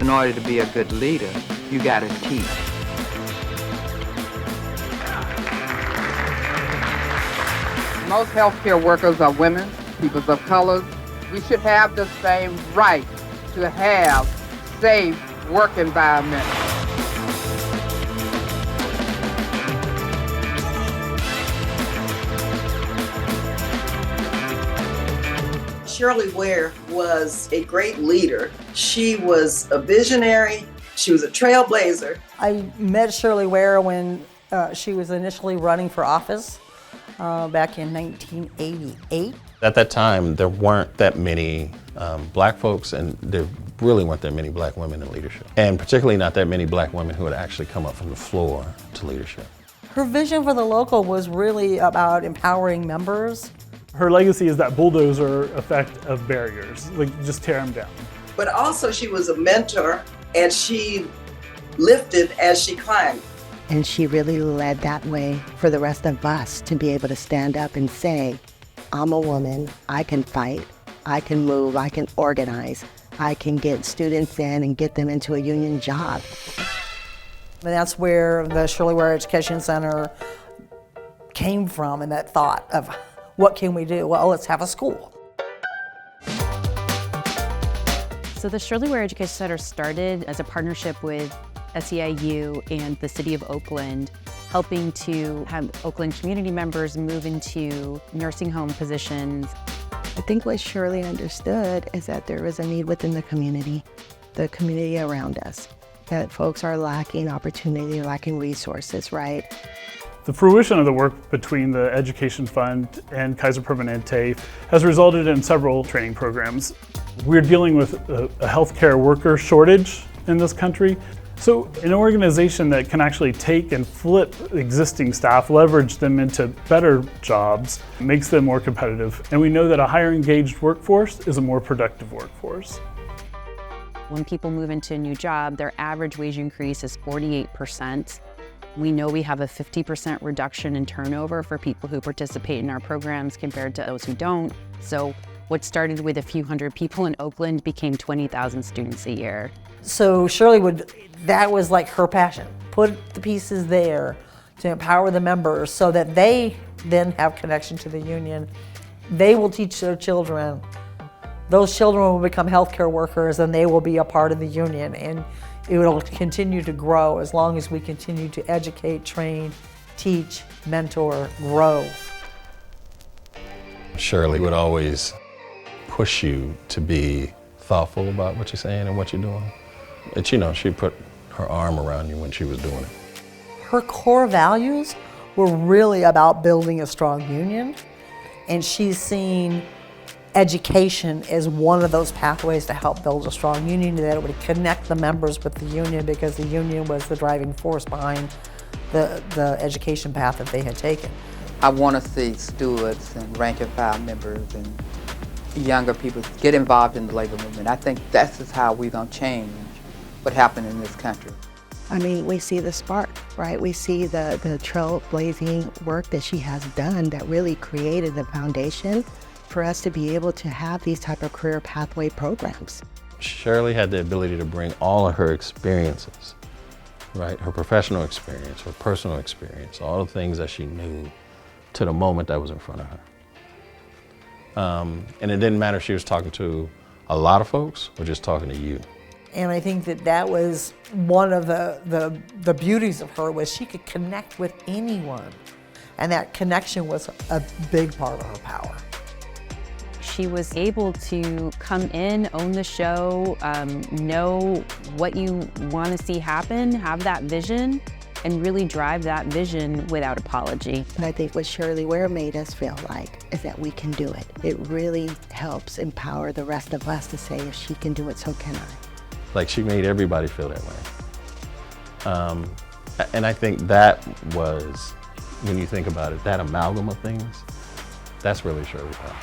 in order to be a good leader, you got to teach. Most healthcare workers are women, people of color. We should have the same right to have safe work environments. Shirley Ware was a great leader. She was a visionary. She was a trailblazer. I met Shirley Ware when she was initially running for office back in 1988. At that time, there weren't that many black folks, and there really weren't that many black women in leadership. And particularly not that many black women who had actually come up from the floor to leadership. Her vision for the local was really about empowering members. Her legacy is that bulldozer effect of barriers, like just tear them down. But also she was a mentor, and she lifted as she climbed. And she really led that way for the rest of us to be able to stand up and say, I'm a woman, I can fight, I can move, I can organize, I can get students in and get them into a union job. And that's where the Shirley Ware Education Center came from, and that thought of, what can we do? Well, let's have a school. So the Shirley Ware Education Center started as a partnership with SEIU and the City of Oakland, helping to have Oakland community members move into nursing home positions. I think what Shirley understood is that there is a need within the community around us, that folks are lacking opportunity, lacking resources, right? The fruition of the work between the Education Fund and Kaiser Permanente has resulted in several training programs. We're dealing with a healthcare worker shortage in this country. So an organization that can actually take and flip existing staff, leverage them into better jobs, makes them more competitive. And we know that a higher engaged workforce is a more productive workforce. When people move into a new job, their average wage increase is 48%. We know we have a 50% reduction in turnover for people who participate in our programs compared to those who don't. So what started with a few hundred people in Oakland became 20,000 students a year. So Shirley that was like her passion. Put the pieces there to empower the members so that they then have connection to the union. They will teach their children. Those children will become healthcare workers, and they will be a part of the union. And it will continue to grow as long as we continue to educate, train, teach, mentor, grow. Shirley would always push you to be thoughtful about what you're saying and what you're doing. But she put her arm around you when she was doing it. Her core values were really about building a strong union, and she's seen education as one of those pathways to help build a strong union, that it would connect the members with the union, because the union was the driving force behind the education path that they had taken. I want to see stewards and rank and file members and younger people get involved in the labor movement. I think that's just how we're going to change what happened in this country. I mean, we see the spark, right? We see the trailblazing work that she has done that really created the foundation for us to be able to have these type of career pathway programs. Shirley had the ability to bring all of her experiences, right? Her professional experience, her personal experience, all the things that she knew to the moment that was in front of her. And it didn't matter if she was talking to a lot of folks or just talking to you. And I think that was one of the beauties of her, was she could connect with anyone. And that connection was a big part of her power. She was able to come in, own the show, know what you want to see happen, have that vision, and really drive that vision without apology. And I think what Shirley Ware made us feel like is that we can do it. It really helps empower the rest of us to say, if she can do it, so can I. Like, she made everybody feel that way. And I think that was, when you think about it, that amalgam of things, that's really Shirley Ware.